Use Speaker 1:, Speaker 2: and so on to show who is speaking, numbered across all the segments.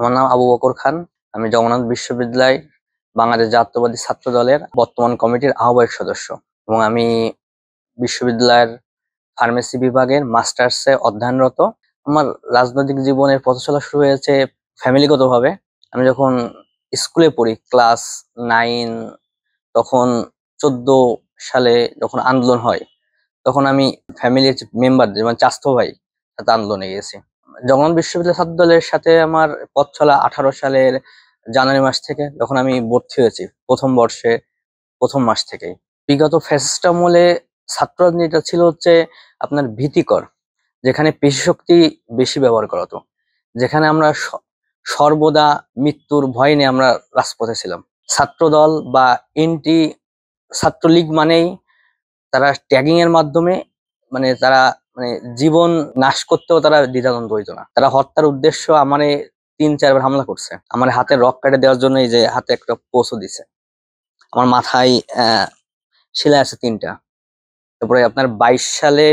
Speaker 1: আমার নাম আবু বকর খান। আমি জগন্নাথ বিশ্ববিদ্যালয় বাংলাদেশ জাতীয়তাবাদী ছাত্র দলের বর্তমান কমিটির আহ্বায়ক সদস্য এবং আমি বিশ্ববিদ্যালয়ের ফার্মেসি বিভাগের মাস্টার্সে অধ্যয়নরত। আমার রাজনৈতিক জীবনের পথ চলা শুরু হয়েছে ফ্যামিলিগতভাবে। আমি যখন স্কুলে পড়ি ক্লাস 9, তখন 14 সালে যখন আন্দোলন হয়, তখন আমি ফ্যামিলির মেম্বার যেমন চাচাতো ভাই সাথে আন্দোলনে গেছি। জগন্নাথ বিশ্ববিদ্যালয় ছাত্র দলের সাথে আমার পথ চলা 18 সালের জানুয়ারি মাস থেকে, যখন আমি ভর্তি হয়েছি প্রথম বর্ষে প্রথম মাস থেকেই। বিগত ফ্যাসিস্ট আমলে ছাত্র রাজনীতিটা ছিল হচ্ছে আপনার ভীতিকর, যেখানে পেশি শক্তি বেশি ব্যবহার করা হতো, যেখানে আমরা সর্বদা মৃত্যুর ভয় নিয়ে আমরা রাজপথে ছিলাম। ছাত্র দল বা এনটি ছাত্রলীগ মানেই তারা ট্যাগিং এর মাধ্যমে তারা জীবন নাশ করতেও তারা দ্বিধাদ্বন্দ্ব হইতো না। তারা হত্যার উদ্দেশ্য আমারে 3-4 বার হামলা করছে। আমার হাতে রক কেটে দেওয়ার জন্য এই যে হাতে একটা পোস্টও দিছে। আমার মাথায় সেলাই আছে 3টা। তারপরে আপনার 22 সালে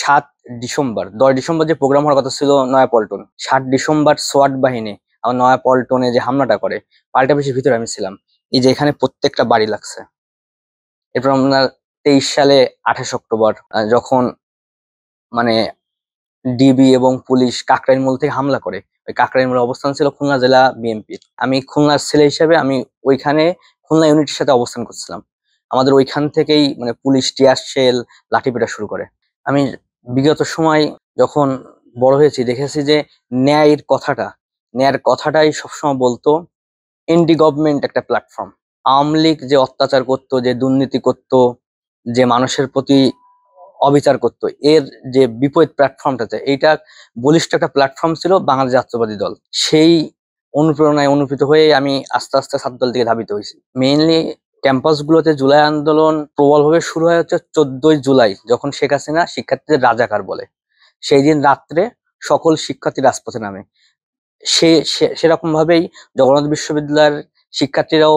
Speaker 1: 7 ডিসেম্বর 10 ডিসেম্বর যে প্রোগ্রাম হওয়ার কথা ছিল নয়াপল্টন, 7 ডিসেম্বর সোয়াট বাহিনী আমার নয়াপল্টনে যে হামলাটা করে, পাল্টাপিছির ভিতরে আমি ছিলাম। এই যে এখানে প্রত্যেকটা বাড়ি লাগছে। এরপর আপনার 23 সালে 28 অক্টোবর যখন ডিবি এবং পুলিশ কাকরাইল থেকে হামলা করে। ওই কাকরাইল অবস্থান ছিল খুলনা জেলা বিএনপি। আমি খুলনার ছেলে হিসেবে আমি ওইখানে খুলনা ইউনিটের সাথে অবস্থান করছিলাম। আমাদের ওইখান থেকেই পুলিশ টিয়ার শেল লাঠিপেটা শুরু করে। আমি বিগত সময় যখন বড় হয়েছি দেখেছি যে ন্যায়ের কথাটাই সবসময় বলতো এনডি গভর্নমেন্ট একটা প্ল্যাটফর্ম। আওয়ামী লীগ যে অত্যাচার করতো, যে দুর্নীতি করতো, যে মানুষের প্রতি অবিচার করতো, এর যে বিপরীত প্ল্যাটফর্মটাতে এইটা বলিষ্ঠ একটা প্ল্যাটফর্ম ছিল বাংলাদেশ জাতীয়তাবাদী দল। সেই অনুপ্রেরণায় অনুপ্রিত হয়ে আমি আস্তে আস্তে ছাত্র দল থেকে ধাবিত হয়েছি। মেইনলি ক্যাম্পাস গুলোতে জুলাই আন্দোলন প্রবলভাবে শুরু হয় হচ্ছে 14ই জুলাই, যখন শেখ হাসিনা শিক্ষার্থীদের রাজাকার বলে। সেই দিন রাত্রে সকল শিক্ষার্থী রাজপথে নামে। সেরকম ভাবেই জগন্নাথ বিশ্ববিদ্যালয়ের শিক্ষার্থীরাও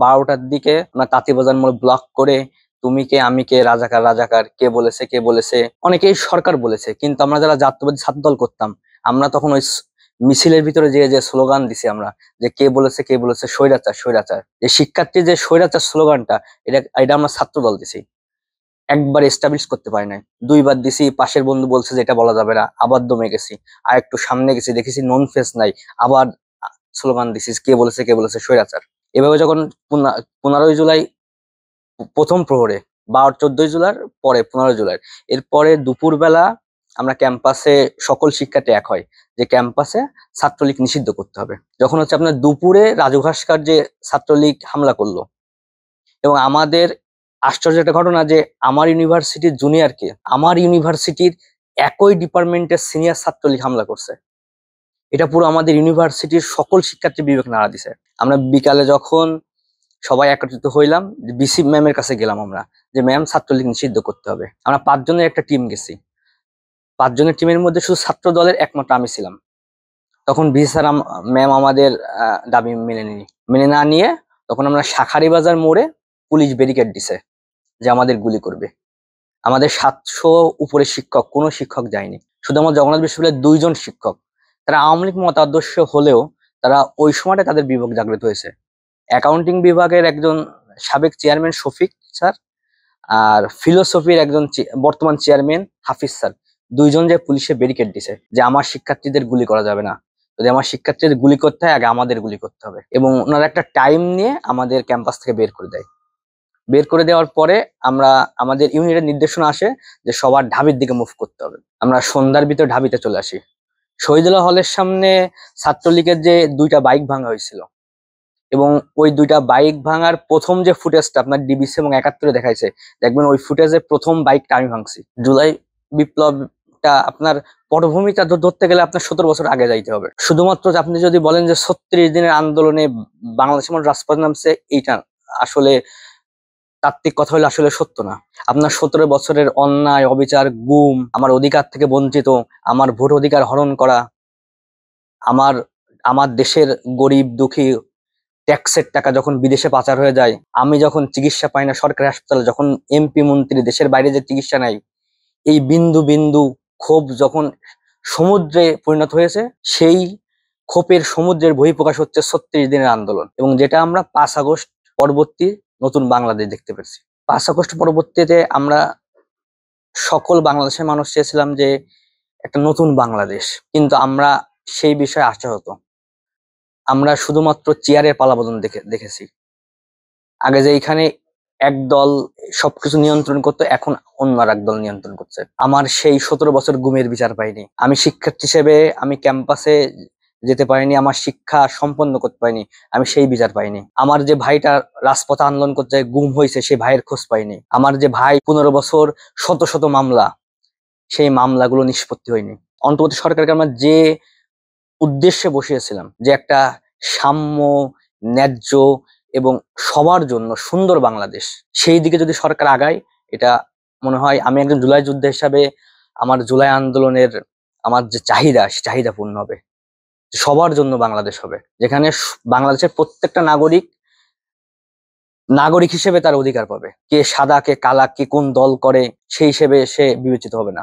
Speaker 1: 12টার দিকে তাঁতীবাজার মোড় ব্লক করে তুমি কে আমি কে, রাজাকার রাজাকার, কে বলেছে অনেকেই সরকার বলেছে, কিন্তু আমরা যারা জাতীয়বাদী ছাত্র দল করতাম আমরা তখন ওই মিছিলের ভিতরে যে স্লোগান দিছি আমরা, যে কে বলেছে স্বৈরাচার স্বৈরাচার, যে শিক্ষার্থী যে স্বৈরাচার স্লোগানটা, এটা আমরা ছাত্র দল দিছি। একবার এস্টাবলিশ করতে পারি নাই, 2বার দিছি, পাশের বন্ধু বলছে যে এটা বলা যাবে না, আবার দমে গেছি, আর একটু সামনে গেছি দেখেছি নন ফেস নাই, আবার স্লোগান দিছি কে বলেছে স্বৈরাচার। এভাবে যখন 15ই জুলাই প্রথম প্রহরে বা 14ই জুলাই পরে 15 জুলাই এরপরে দুপুরবেলা আমরা ক্যাম্পাসে সকল শিক্ষার্থী এক হয় যে ক্যাম্পাসে ছাত্রলীগ নিষিদ্ধ করতে হবে। যখন হচ্ছে আপনার দুপুরে রাজু ভাস্কর যে ছাত্রলীগ হামলা করলো, এবং আমাদের আশ্চর্য একটা ঘটনা যে আমার ইউনিভার্সিটির জুনিয়রকে আমার ইউনিভার্সিটির একই ডিপার্টমেন্টের সিনিয়র ছাত্রলীগ হামলা করছে। এটা পুরো আমাদের ইউনিভার্সিটির সকল শিক্ষার্থী বিবেক নাড়া দিছে। আমরা বিকালে যখন সবাই একত্রিত হইলাম, বিসি ম্যামের কাছে গেলাম আমরা, যে ম্যাম ছাত্রলীগ নিষিদ্ধ করতে হবে। আমরা 5 জনের একটা টিম গেছি, 5 জনের টিমের মধ্যে শুধু ছাত্র দলের একমাত্র আমি ছিলাম। তখন বিসি স্যার ম্যাম আমাদের দাবি মেনে না নিয়ে তখন আমরা শাখারিবাজার মোড়ে পুলিশ ব্যারিকেড দিছে যে আমাদের গুলি করবে। আমাদের 700 উপরে শিক্ষক, কোনো শিক্ষক যায়নি, শুধু আমার জগন্নাথ বিশ্ববিদ্যালয়ের 2 জন শিক্ষক। তারা আওয়ামী লীগ মতাদর্শ হলেও তারা ওই সময়টা তাদের বিবেক জাগ্রত হয়েছে। অ্যাকাউন্টিং বিভাগের একজন সাবেক চেয়ারম্যান শফিক স্যার আর ফিলোসফির একজন বর্তমান চেয়ারম্যান হাফিজ স্যার, 2 জন যে পুলিশে ব্যারিকেড দিছে যে আমার শিক্ষার্থীদের গুলি করা যাবে না, যদি আমার শিক্ষার্থীদের গুলি করতে হয় আগে আমাদের গুলি করতে হবে। এবং ওনারা একটা টাইম নিয়ে আমাদের ক্যাম্পাস থেকে বের করে দেয়। বের করে দেওয়ার পরে আমাদের ইউনিটের নির্দেশনা আসে যে সবার ঢাবির দিকে মুভ করতে হবে। আমরা সন্ধ্যার ভিতরে ঢাবিতে চলে আসি। শহীদুল্লাহ হলের সামনে ছাত্রলীগের যে 2টা বাইক ভাঙা হয়েছিল, এবং ওই 2টা বাইক ভাঙার প্রথম যে ফুটেজটা আপনার ডিবিসি এবং 71-এ দেখাইছে, দেখবেন ওই ফুটেজে প্রথম বাইকটা আমি ভাঙছি। জুলাই বিপ্লবটা আপনার পটভূমিটা ধরতে গেলে আপনার 17 বছর আগে যাইতে হবে। শুধুমাত্র আপনি যদি বলেন যে 36 দিনের আন্দোলনে বাংলাদেশের মানুষ রাজপথে নামছে, এইটা আসলে তাত্ত্বিক কথা হলে আসলে সত্য না। আপনার 17 বছরের অন্যায় অবিচার, গুম, আমার অধিকার থেকে বঞ্চিত, আমার ভোট অধিকার হরণ করা, আমার দেশের গরিব দুঃখী ট্যাক্সের টাকা যখন বিদেশে পাচার হয়ে যায়, আমি যখন চিকিৎসা পাই না সরকারি হাসপাতালে, যখন এমপি মন্ত্রী দেশের বাইরে যে চিকিৎসা নাই, এই বিন্দু বিন্দু ক্ষোভ যখন সমুদ্রে পরিণত হয়েছে, সেই ক্ষোভের সমুদ্রের বহিঃপ্রকাশ হচ্ছে ৩৬ দিনের আন্দোলন, এবং যেটা আমরা 5 আগস্ট পরবর্তী নতুন বাংলাদেশ দেখতে পেরেছি। 5 আগস্ট পরবর্তীতে আমরা সকল বাংলাদেশের মানুষ চেয়েছিলাম যে একটা নতুন বাংলাদেশ, কিন্তু আমরা সেই বিষয়ে আশাহত। আমরা শুধুমাত্র চেয়ারের পালাবদল দেখেছি। আগে যে এখানে একদল সবকিছু নিয়ন্ত্রণ করতো, এখন অন্য আর একদল নিয়ন্ত্রণ করছে। আমার সেই 17 বছর গুমের বিচার পাইনি। আমি শিক্ষার্থী হিসেবে আমি ক্যাম্পাসে যেতে পারিনি, আমার শিক্ষা সম্পন্ন করতে পারিনি, আমি সেই বিচার পাইনি। আমার যে ভাইটা রাজপথে আন্দোলন করতে গুম হয়েছে, সেই ভাইয়ের খোঁজ পাইনি। আমার যে ভাই 15 বছর শত শত মামলা, সেই মামলাগুলো নিষ্পত্তি হয়নি। অন্তর্বর্তী সরকারকে আমরা যে উদ্দেশ্যে বসিয়েছিলাম, যে একটা সাম্য, ন্যায্য এবং সবার জন্য সুন্দর বাংলাদেশ, সেই দিকে যদি সরকার আগায়, এটা মনে হয় আমি একজন জুলাই যোদ্ধা হিসাবে আমার জুলাই আন্দোলনের আমার যে চাহিদা, সে চাহিদা পূর্ণ হবে। সবার জন্য বাংলাদেশ হবে, যেখানে বাংলাদেশের প্রত্যেকটা নাগরিক নাগরিক হিসেবে তার অধিকার পাবে। কে সাদা, কে কালা, কে কোন দল করে, সেই হিসেবে সে বিবেচিত হবে না।